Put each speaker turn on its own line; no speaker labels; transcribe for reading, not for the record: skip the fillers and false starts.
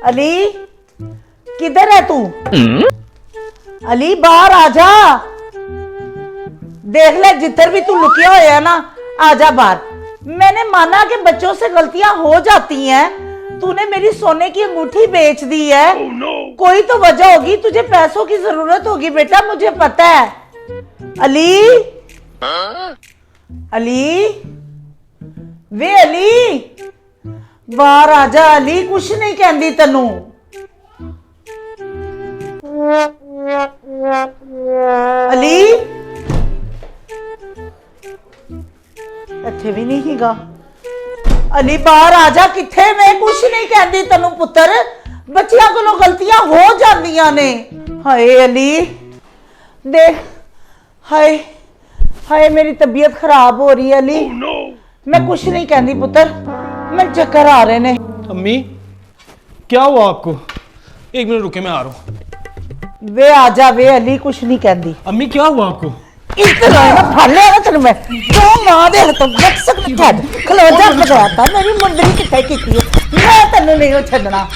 अली किधर है तू? अली बाहर आ जा। देख ले जिधर भी तू लुकिया होया ना, आ जा बाहर। मैंने माना कि बच्चों से गलतियां हो जाती हैं। तूने मेरी सोने की अंगूठी बेच दी है। कोई तो वजह होगी, तुझे पैसों की जरूरत होगी बेटा, मुझे पता है। अली अली वे अली बाहर आ जा। अली कुछ नहीं कहती तेनू। अली इत्थे भी नहीं हीगा। अली बाहर आ जा। किथे? मैं कुछ नहीं कहती तेनू पुत्र, बच्चियां कोलों गलतियां हो जांदियां ने। हाय अली देख, हाय हाय मेरी तबीयत खराब हो रही है अली। मैं कुछ नहीं कहती पुत्र, मैं चक्कर आ रहे ने।
अम्मी क्या हुआ आपको? एक मिनट रुके, मैं आ रहा हूँ।
वे आ जा वे अली, कुछ नहीं कहती।
अम्मी क्या हुआ आपको?
इधर आना फड़ लिया तेन मैं तो मां दे हत्थों बच सकती। खलो जा बजाता मेरी मुंडली किथे कीती है, मैं तेन नहीं छड्डना।